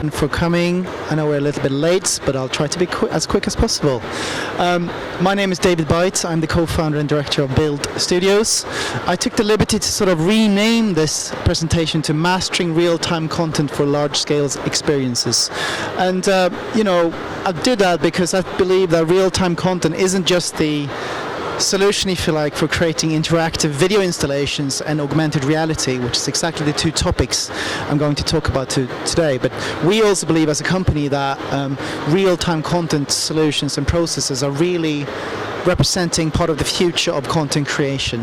everyone for coming. I know we're a little bit late, but I'll try to be as quick as possible. My name is David Byte. I'm the co-founder and director of Build Studios. I took the liberty to sort of rename this presentation to Mastering Real-Time Content for Large-Scale Experiences. And, I did that because I believe that real-time content isn't just the solution, if you like, for creating interactive video installations and augmented reality, which is exactly the two topics I'm going to talk about today. But we also believe as a company that real-time content solutions and processes are really representing part of the future of content creation,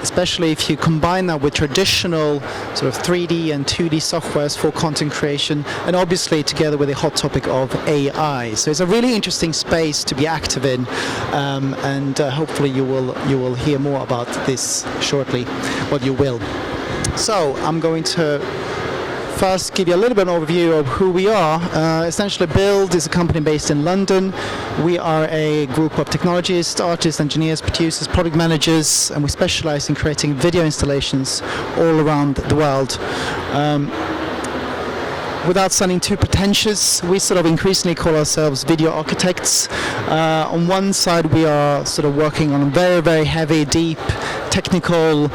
especially if you combine that with traditional sort of 3D and 2D softwares for content creation, and obviously together with the hot topic of AI. So it's a really interesting space to be active in, and hopefully you will hear more about this shortly. Well, you will. So I'm going to first give you a little bit of an overview of who we are. Essentially, Build is a company based in London. We are a group of technologists, artists, engineers, producers, product managers, and we specialize in creating video installations all around the world. Without sounding too pretentious, we sort of increasingly call ourselves video architects. On one side, we are sort of working on very, very heavy, deep, technical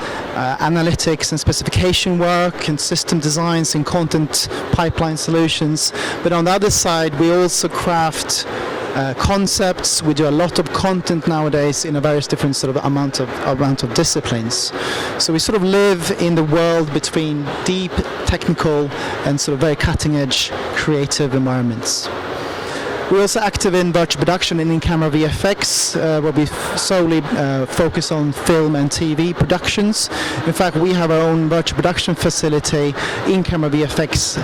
analytics and specification work and system designs and content pipeline solutions. But on the other side, we also craft concepts. We do a lot of content nowadays in a various different sort of amount of disciplines. So we sort of live in the world between deep technical and sort of very cutting edge creative environments. We're also active in virtual production and in-camera VFX, where we solely focus on film and TV productions. In fact, we have our own virtual production facility, in-camera VFX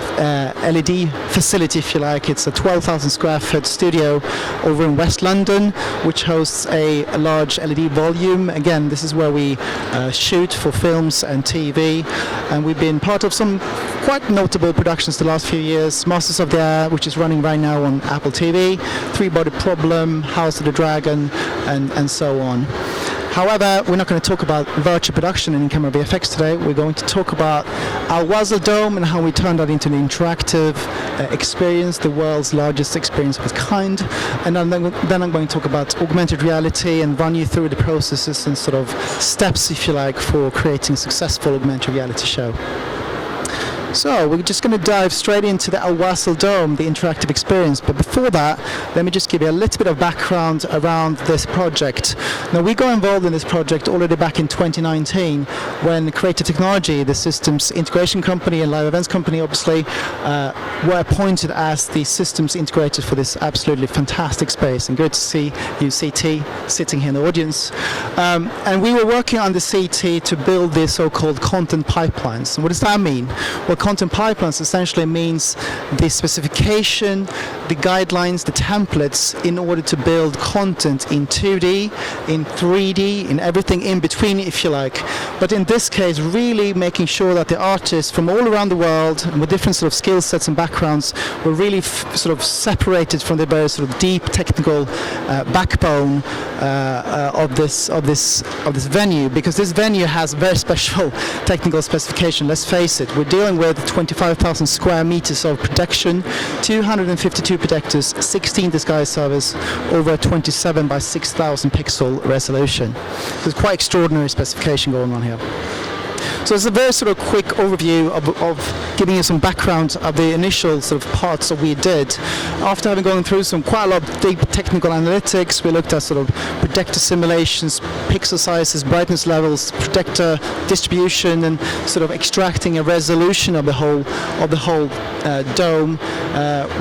LED facility, if you like. It's a 12,000 square foot studio over in West London, which hosts a large LED volume. Again, this is where we shoot for films and TV, and we've been part of some quite notable productions the last few years. Masters of the Air, which is running right now on Apple TV, Three-Body Problem, House of the Dragon, and so on. However, we're not going to talk about virtual production and in-camera VFX today. We're going to talk about our Wasl Dome and how we turned that into an interactive experience, the world's largest experience of its kind. And then I'm going to talk about augmented reality and run you through the processes and sort of steps, if you like, for creating a successful augmented reality show. So we're just going to dive straight into the Wasl Dome, the interactive experience. But before that, let me just give you a little bit of background around this project. Now, we got involved in this project already back in 2019 when Creative Technology, the systems integration company and live events company, obviously, were appointed as the systems integrators for this absolutely fantastic space. And good to see you, CT, sitting here in the audience. And we were working on the CT to build the so-called content pipelines. And what does that mean? Well, content pipelines essentially means the specification, the guidelines, the templates in order to build content in 2D, in 3D, in everything in between, if you like. But in this case, really making sure that the artists from all around the world and with different sort of skill sets and backgrounds were really sort of separated from the very sort of deep technical backbone of this venue, because this venue has very special technical specification. Let's face it, we're dealing with 25,000 square meters of projection, 252 projectors, 16 disguise servers, over 27 by 6,000 pixel resolution. So it's quite extraordinary specification going on here. So it's a very sort of quick overview of giving you some background of the initial sort of parts that we did. After having gone through quite a lot of deep technical analytics, we looked at sort of projector simulations, pixel sizes, brightness levels, projector distribution, and sort of extracting a resolution of the whole dome.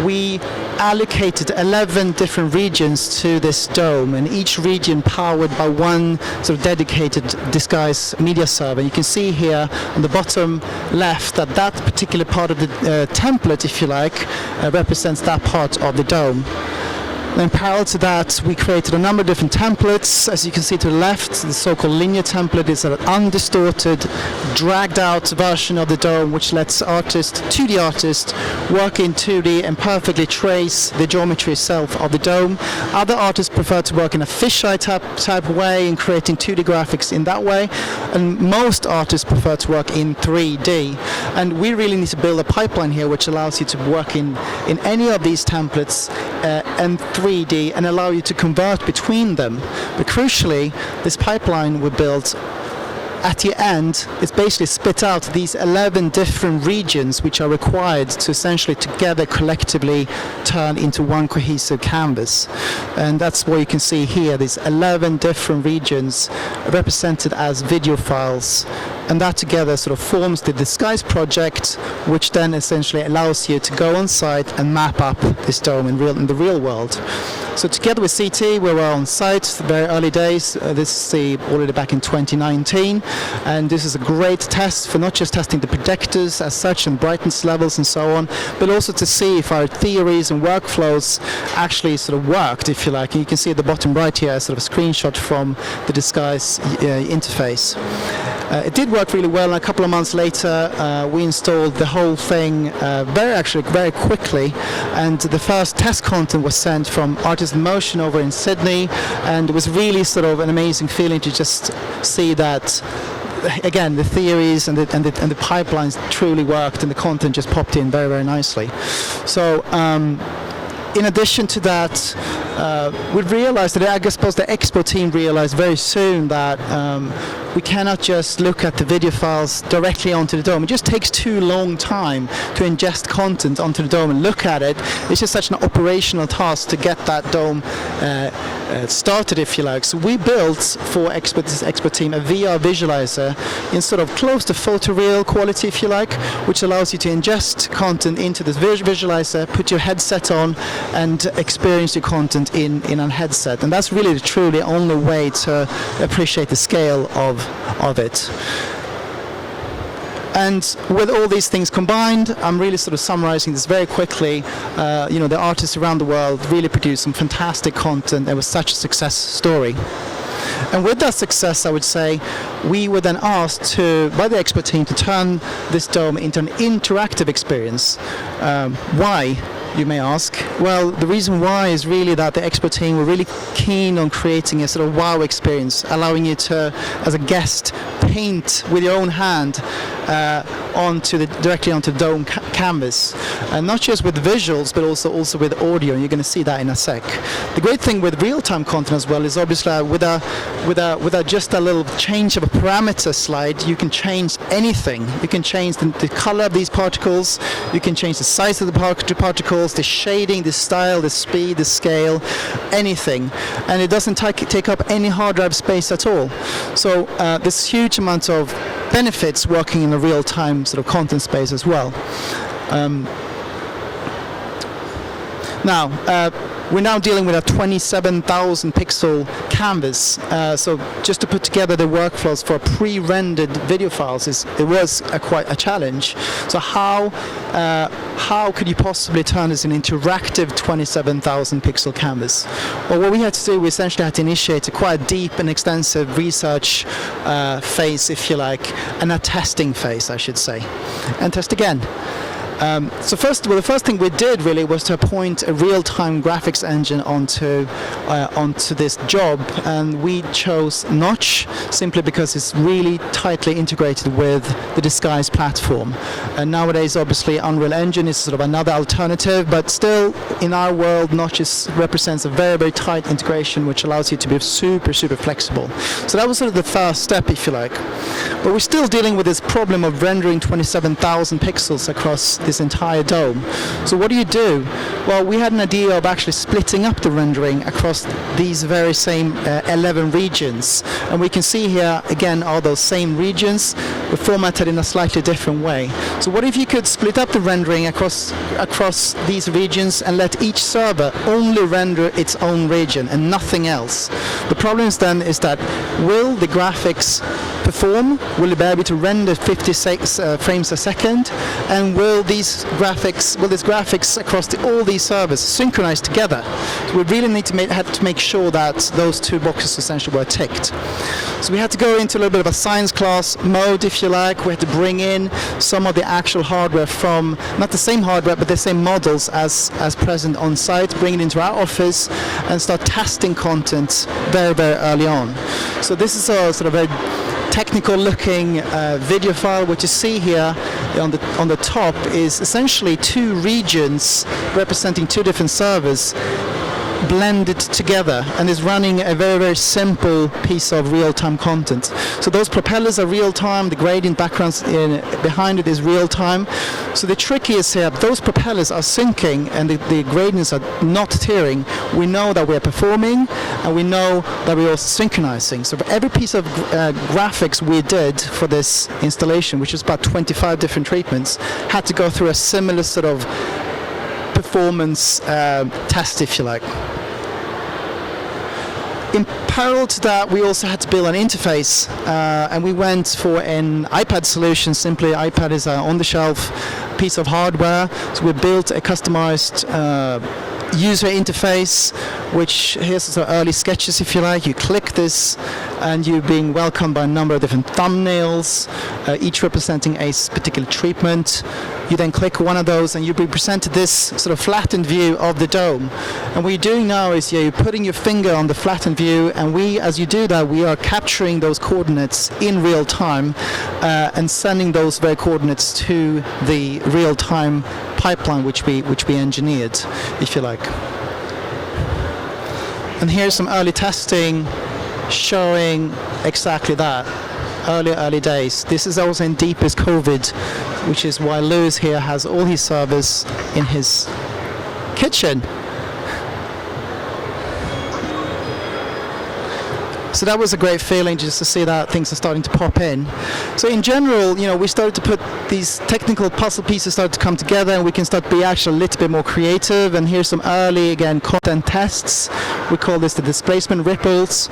We allocated 11 different regions to this dome, and each region powered by one sort of dedicated disguise media server. You can see here on the bottom left that particular part of the template, if you like, represents that part of the dome. Then parallel to that, we created a number of different templates. As you can see to the left, the so-called linear template is an undistorted, dragged out version of the dome, which lets 2D artists work in 2D and perfectly trace the geometry itself of the dome. Other artists prefer to work in a fisheye type way in creating 2D graphics in that way. And most artists prefer to work in 3D. And we really need to build a pipeline here which allows you to work in any of these templates and 3D and allow you to convert between them. But crucially, this pipeline we built at the end is basically split out these 11 different regions which are required to essentially together collectively turn into one cohesive canvas. And that's what you can see here, these 11 different regions represented as video files. And that together sort of forms the Disguise project, which then essentially allows you to go on site and map up this dome in the real world. So together with CT, we were on site very early days. This is already back in 2019, and this is a great test for not just testing the projectors as such and brightness levels and so on, but also to see if our theories and workflows actually sort of worked, if you like. And you can see at the bottom right here sort of a screenshot from the Disguise interface. It did work really well, and a couple of months later we installed the whole thing very quickly, and the first test content was sent from Artists in Motion over in Sydney, and it was really sort of an amazing feeling to just see that again the theories and the pipelines truly worked, and the content just popped in very nicely. So in addition to that, we realized that, I suppose the Expo team realized very soon that we cannot just look at the video files directly onto the dome. It just takes too long time to ingest content onto the dome and look at it. It's just such an operational task to get that dome started, if you like. So we built for this Expo team a VR visualizer in sort of close to photoreal quality, if you like, which allows you to ingest content into this visualizer, put your headset on, and experience your content in a headset. And that's really the truly only way to appreciate the scale of it. And with all these things combined, I'm really sort of summarizing this very quickly. The artists around the world really produced some fantastic content. It was such a success story. And with that success, I would say, we were then asked by the Expo team to turn this dome into an interactive experience. Why, you may ask? Well, the reason why is really that the Expo team were really keen on creating a sort of wow experience, allowing you to, as a guest, paint with your own hand directly onto the dome canvas, and not just with visuals but also with audio, and you're going to see that in a sec. The great thing with real-time content as well is obviously with just a little change of a parameter slide, you can change anything. You can change the color of these particles, you can change the size of the particles, the shading, the style, the speed, the scale, anything, and it doesn't take up any hard drive space at all. So this huge amount of benefits working in a real-time sort of content space as well. We're now dealing with a 27,000 pixel canvas. So just to put together the workflows for pre-rendered video files, it was quite a challenge. So how could you possibly turn this into an interactive 27,000 pixel canvas? Well, what we had to do, we essentially had to initiate a quite deep and extensive research phase, if you like, and a testing phase, I should say. And test again. So the first thing we did really was to appoint a real-time graphics engine onto this job, and we chose Notch simply because it's really tightly integrated with the Disguise platform. And nowadays, obviously, Unreal Engine is sort of another alternative, but still, in our world, Notch represents a very tight integration, which allows you to be super flexible. So that was sort of the first step, if you like. But we're still dealing with this problem of rendering 27,000 pixels across this entire dome. So what do you do? Well, we had an idea of actually splitting up the rendering across these very same 11 regions, and we can see here again all those same regions were formatted in a slightly different way. So what if you could split up the rendering across these regions and let each server only render its own region and nothing else? The problem then is that will the graphics perform? Will it be able to render 56 frames a second? And will these graphics across all these servers synchronize together? So we really need to make sure that those two boxes essentially were ticked. So we had to go into a little bit of a science class mode, if you like. We had to bring in some of the actual hardware from, not the same hardware, but the same models as present on site, bring it into our office and start testing content very, very early on. So this is a sort of a technical looking video file. What you see here on the top is essentially two regions representing two different servers blended together, and is running a very, very simple piece of real-time content. So those propellers are real-time, the gradient backgrounds behind it is real-time. So the trick is here, those propellers are syncing and the gradients are not tearing. We know that we're performing and we know that we're also synchronizing. So for every piece of graphics we did for this installation, which is about 25 different treatments, had to go through a similar sort of performance test, if you like. In parallel to that, we also had to build an interface, and we went for an iPad solution. Simply, iPad is an on-the-shelf piece of hardware, so we built a customized user interface, which here's some early sketches, if you like. You click this and you're being welcomed by a number of different thumbnails, each representing a particular treatment. You then click one of those and you'll be presented this sort of flattened view of the dome. And what you're doing now is you're putting your finger on the flattened view, and as you do that, we are capturing those coordinates in real time and sending those very coordinates to the real-time pipeline which we engineered, if you like. And here's some early testing showing exactly that. Early days. This is also in deepest COVID, which is why Lewis here has all his servers in his kitchen. So that was a great feeling just to see that things are starting to pop in. So in general, we started to put these technical puzzle pieces started to come together, and we can start to be actually a little bit more creative. And here's some early, again, content tests. We call this the displacement ripples.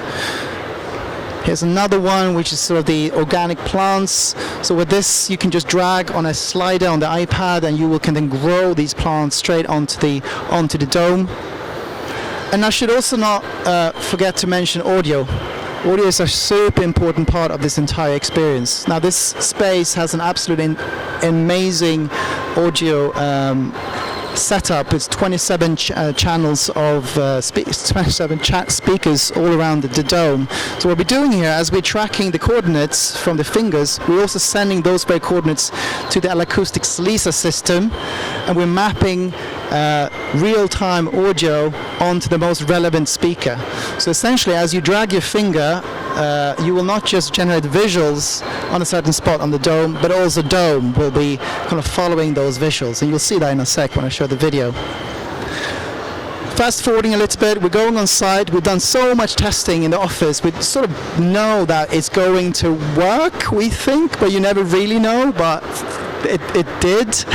Here's another one, which is sort of the organic plants. So with this, you can just drag on a slider on the iPad, and you can then grow these plants straight onto the dome. And I should also not forget to mention audio. Audio is a super important part of this entire experience. Now, this space has an absolutely amazing audio setup. It's 27 channels of 27 speakers all around the dome. So what we're doing here, as we're tracking the coordinates from the fingers, we're also sending those very coordinates to the Acoustics LISA system, and we're mapping real-time audio onto the most relevant speaker. So essentially, as you drag your finger, you will not just generate visuals on a certain spot on the dome, but also dome will be kind of following those visuals, and you'll see that in a sec when I show the video. Fast forwarding a little bit, we're going on site. We've done so much testing in the office. We sort of know that it's going to work, we think, but you never really know, but it did.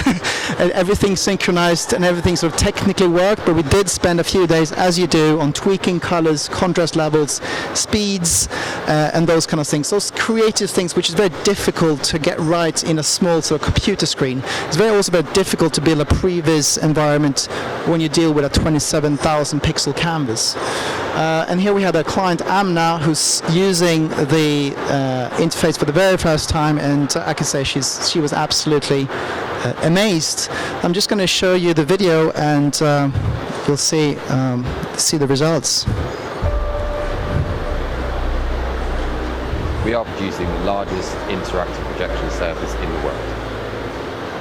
And everything synchronized and everything sort of technically worked, but we did spend a few days, as you do, on tweaking colors, contrast levels, speeds, and those kind of things. Those creative things, which is very difficult to get right in a small sort of computer screen. It's also very difficult to build a previs environment when you deal with a 27,000 pixel canvas. And here we have a client, Amna, who's using the interface for the very first time, and I can say she was absolutely amazed. I'm just going to show you the video, and you'll see the results. We are producing the largest interactive projection surface in the world.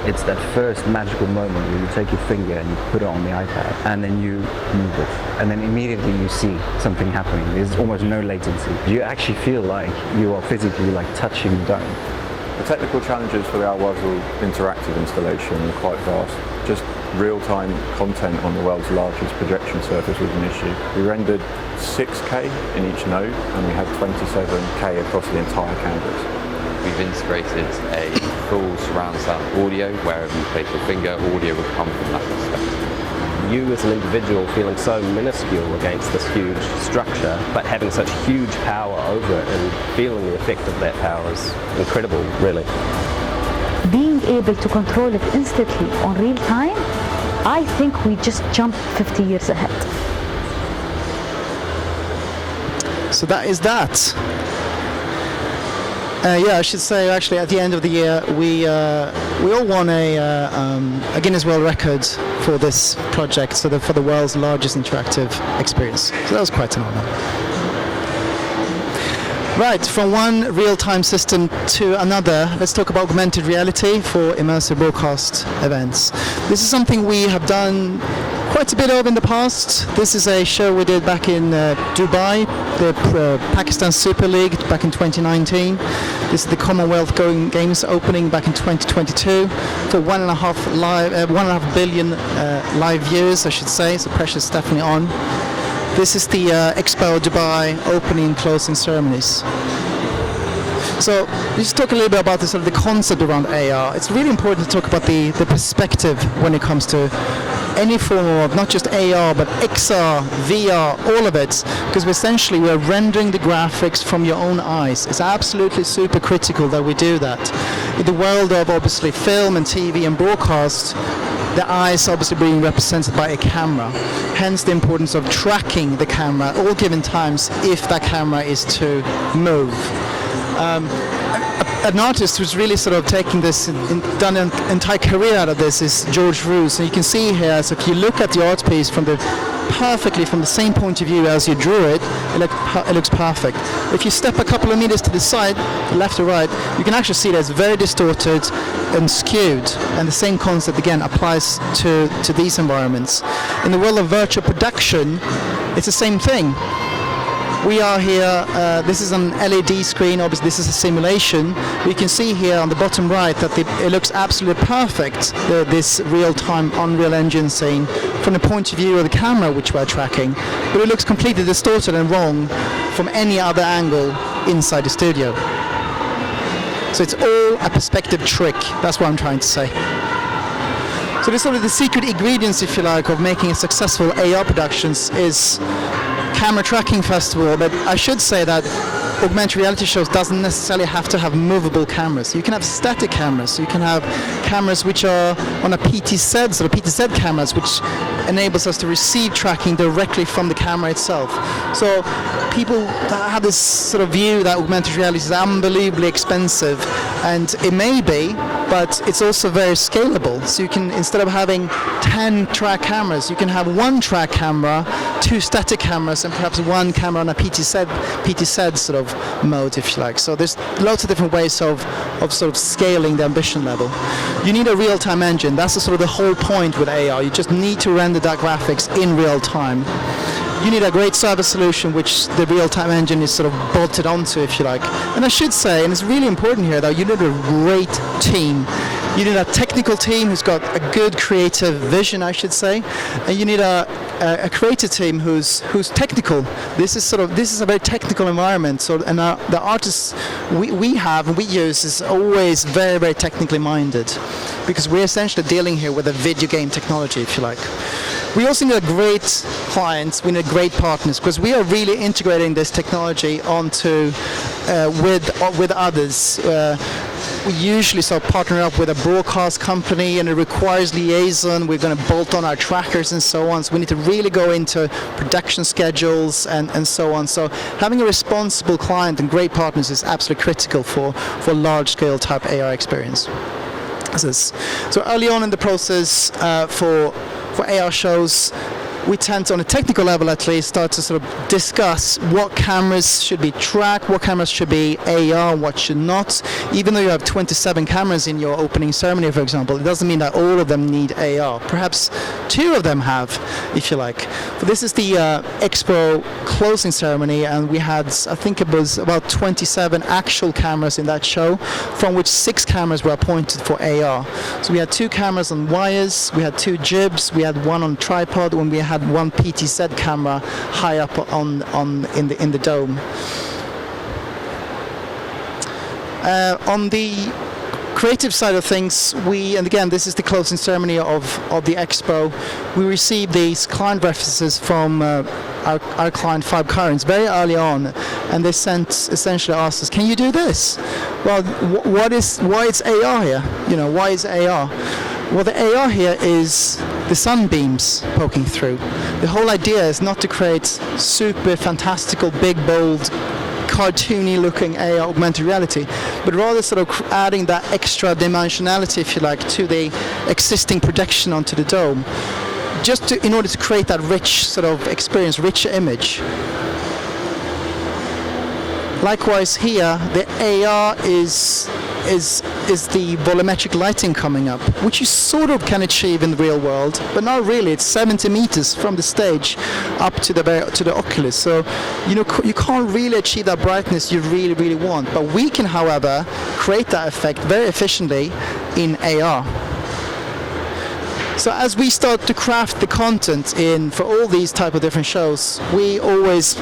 It's that first magical moment where you take your finger and you put it on the iPad, and then you move it, and then immediately you see something happening. There's almost no latency. You actually feel like you are physically touching the dome. The technical challenges for the Al-Wasl interactive installation are quite vast. Just real-time content on the world's largest projection surface was an issue. We rendered 6K in each node, and we had 27K across the entire canvas. We've integrated a full surround sound audio. Wherever you place your finger, audio will come from that perspective. you as an individual feeling so minuscule against this huge structure, but having such huge power over it and feeling the effect of that power is incredible, really. Being able to control it instantly on real time, I think we just jumped 50 years ahead. So that is that. Yeah, I should say actually at the end of the year we all won a Guinness World Record for this project, so for the world's largest interactive experience. So that was quite an honor. Right, from one real-time system to another, let's talk about augmented reality for immersive broadcast events. This is something we have done quite a bit of in the past. This is a show we did back in Dubai, the Pakistan Super League back in 2019. This is the Commonwealth Games opening back in 2022 for 1.5 billion live viewers, I should say, so pressure's definitely on. This is the Expo Dubai opening and closing ceremonies. So let's talk a little bit about the concept around AR. It's really important to talk about the perspective when it comes to any form of not just AR but XR, VR, all of it, because essentially we're rendering the graphics from your own eyes. It's absolutely super critical that we do that. In the world of obviously film and TV and broadcast, the eyes obviously being represented by a camera, hence the importance of tracking the camera at all given times if that camera is to move. An artist who's really sort of taking this done an entire career out of this is George Roos. And you can see here, so if you look at the art piece perfectly from the same point of view as you drew it, it looks perfect. If you step a couple of meters to the side, left or right, you can actually see that it's very distorted and skewed. And the same concept again applies to these environments. In the world of virtual production, it's the same thing. We are here, this is an LED screen, obviously this is a simulation. You can see here on the bottom right that it looks absolutely perfect, this real-time Unreal Engine scene, from the point of view of the camera which we're tracking. But it looks completely distorted and wrong from any other angle inside the studio. So it's all a perspective trick, that's what I'm trying to say. So this sort of the secret ingredients, if you like, of making a successful AR productions is camera tracking festival, but I should say that augmented reality shows doesn't necessarily have to have movable cameras. You can have static cameras. You can have cameras which are on a PTZ, sort of PTZ cameras, which enables us to receive tracking directly from the camera itself. So people have this sort of view that augmented reality is unbelievably expensive, and it may be, but it's also very scalable. So you can, instead of having 10 track cameras, you can have one track camera, 2 static cameras, and perhaps one camera on a PTZ sort of mode, if you like. So there's lots of different ways of sort of scaling the ambition level. You need a real-time engine. That's the sort of the whole point with AR. You just need to render that graphics in real time. You need a great server solution which the real-time engine is sort of bolted onto, if you like. And I should say, and it's really important here, though, you need a great team. You need a technical team who's got a good creative vision, I should say, and you need a creative team who's technical. This is a very technical environment. So, and the artists we have and we use is always very, very technically minded, because we're essentially dealing here with a video game technology, if you like. We also need great clients, we need great partners, because we are really integrating this technology onto with others. We usually partner up with a broadcast company, and it requires liaison. We're going to bolt on our trackers and so on. So we need to really go into production schedules and so on. So having a responsible client and great partners is absolutely critical for large-scale type AR experience. So early on in the process for AR shows, we tend to, on a technical level at least, start to sort of discuss what cameras should be tracked, what cameras should be AR, what should not. Even though you have 27 cameras in your opening ceremony, for example, it doesn't mean that all of them need AR. Perhaps 2 of them have, if you like. But this is the Expo closing ceremony, and we had, I think it was about 27 actual cameras in that show, from which 6 cameras were appointed for AR. So we had 2 cameras on wires, we had 2 jibs, we had 1 on tripod, and we had 1 PTZ camera high up in the dome. On the creative side of things, and again, this is the closing ceremony of the expo, we received these client references from our client Five Currents very early on, and they essentially asked us, can you do this? Well, why is AR here? Why is AR? Well, the AR here is the sunbeams poking through. The whole idea is not to create super fantastical, big, bold, cartoony looking AR augmented reality, but rather sort of adding that extra dimensionality, if you like, to the existing projection onto the dome, in order to create that rich sort of experience, richer image. Likewise here, the AR is the volumetric lighting coming up, which you sort of can achieve in the real world, but not really. It's 70 meters from the stage up to the Oculus. So, you can't really achieve that brightness you really, really want. But we can, however, create that effect very efficiently in AR. So as we start to craft the content for all these type of different shows, we're always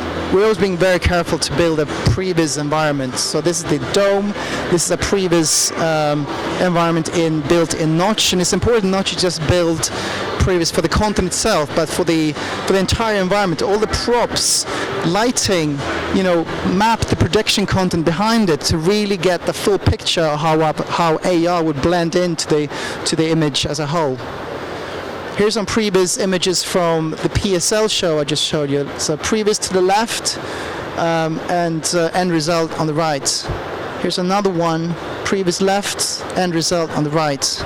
being very careful to build a previous environment. So this is the dome. This is a previous environment built in Notch, and it's important not to just build previous for the content itself, but for the entire environment, all the props, lighting, map the projection content behind it to really get the full picture of how AR would blend into the image as a whole. Here's some previous images from the PSL show I just showed you. So previous to the left, and end result on the right. Here's another one, previous left, end result on the right.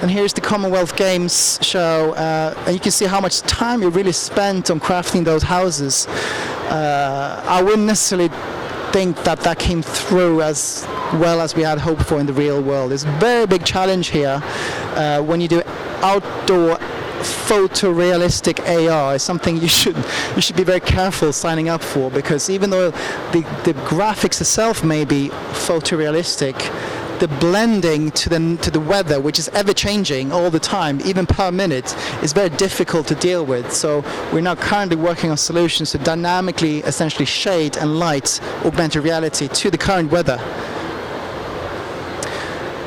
And here's the Commonwealth Games show, and you can see how much time we really spent on crafting those houses. I wouldn't necessarily think that came through as well as we had hoped for in the real world. There's a very big challenge here when you do outdoor photorealistic AR. Is something you should be very careful signing up for, because even though the graphics itself may be photorealistic, the blending to the weather, which is ever changing all the time, even per minute, is very difficult to deal with. So we're now currently working on solutions to dynamically essentially shade and light augmented reality to the current weather.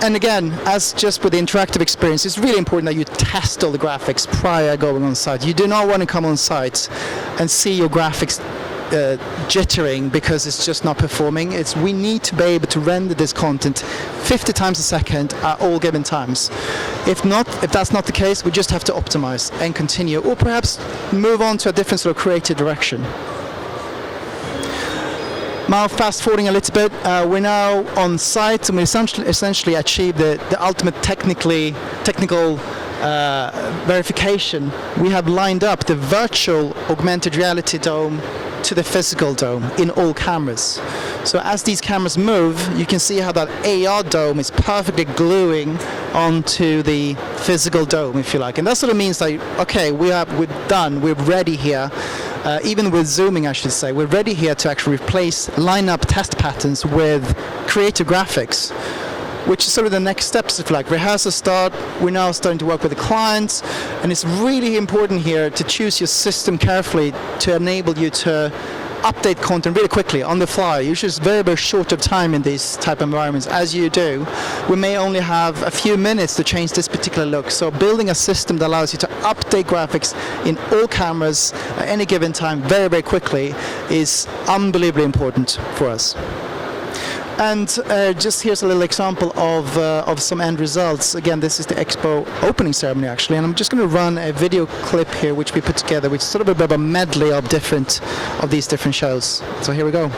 And again, as just with the interactive experience, it's really important that you test all the graphics prior going on site. You do not want to come on site and see your graphics jittering because it's just not performing. We need to be able to render this content 50 times a second at all given times. If that's not the case, we just have to optimize and continue, or perhaps move on to a different sort of creative direction. Now, fast forwarding a little bit, we're now on site, and we essentially achieved the ultimate technical verification. We have lined up the virtual augmented reality dome to the physical dome in all cameras. So as these cameras move, you can see how that AR dome is perfectly gluing onto the physical dome, if you like. And that sort of means that, okay, we're done, we're ready here. Even with zooming, I should say, we're ready here to actually line up test patterns with creative graphics, which is sort of the next steps, if you like. Rehearsal start, we're now starting to work with the clients, and it's really important here to choose your system carefully to enable you to update content really quickly on the fly. Usually it's very, very short of time in these type of environments. As you do, we may only have a few minutes to change this particular look. So building a system that allows you to update graphics in all cameras at any given time very, very quickly is unbelievably important for us. And just here's a little example of some end results. Again, this is the Expo opening ceremony, actually, and I'm just going to run a video clip here which we put together, which is sort of a bit of a medley of these different shows. So here we go.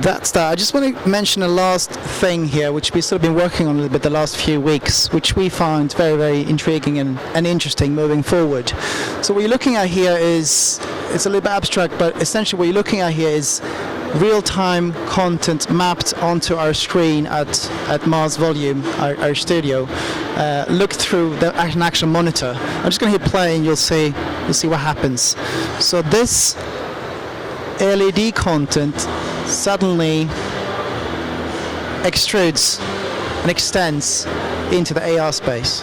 that's that. I just want to mention a last thing here, which we've sort of been working on a little bit the last few weeks, which we find very, very intriguing and interesting moving forward. So what you're looking at here is, it's a little bit abstract, but essentially what you're looking at here is real-time content mapped onto our screen at Mars Volume, our studio. Look through an actual monitor. I'm just going to hit play and you'll see what happens. So this LED content suddenly extrudes and extends into the AR space.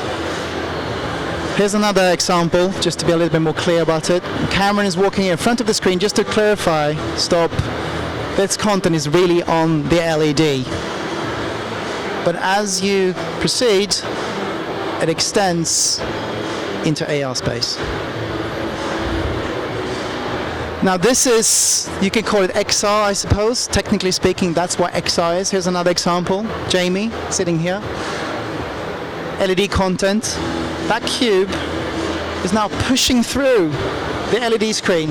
Here's another example, just to be a little bit more clear about it. Cameron is walking in front of the screen. Just to clarify, stop, this content is really on the LED. But as you proceed, it extends into AR space. Now this is, you can call it XR, I suppose. Technically speaking, that's what XR is. Here's another example. Jamie, sitting here. LED content. That cube is now pushing through the LED screen.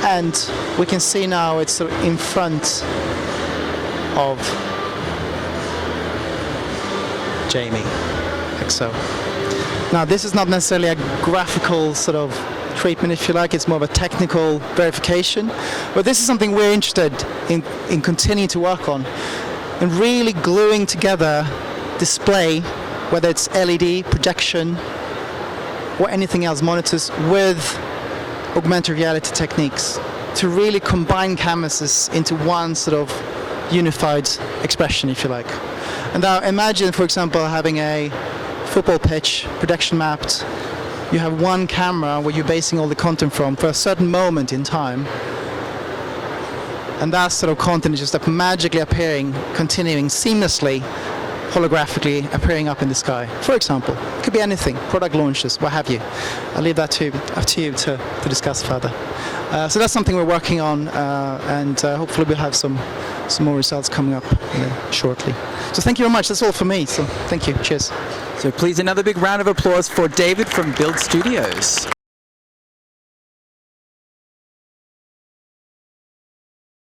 And we can see now it's sort of in front of Jamie, like so. Now this is not necessarily a graphical sort of treatment, if you like. It's more of a technical verification, but this is something we're interested in continuing to work on, and really gluing together display, whether it's LED projection or anything else, monitors, with augmented reality techniques to really combine canvases into one sort of unified expression, if you like. And now imagine, for example, having a football pitch projection mapped. You have one camera where you're basing all the content from for a certain moment in time, and that sort of content is just like magically appearing, continuing seamlessly, holographically appearing up in the sky. For example, it could be anything, product launches, what have you. I'll leave that up to you to discuss further. So that's something we're working on, and hopefully we'll have some more results coming up shortly. So thank you very much. That's all for me. So thank you. Cheers. So please, another big round of applause for David from Build Studios.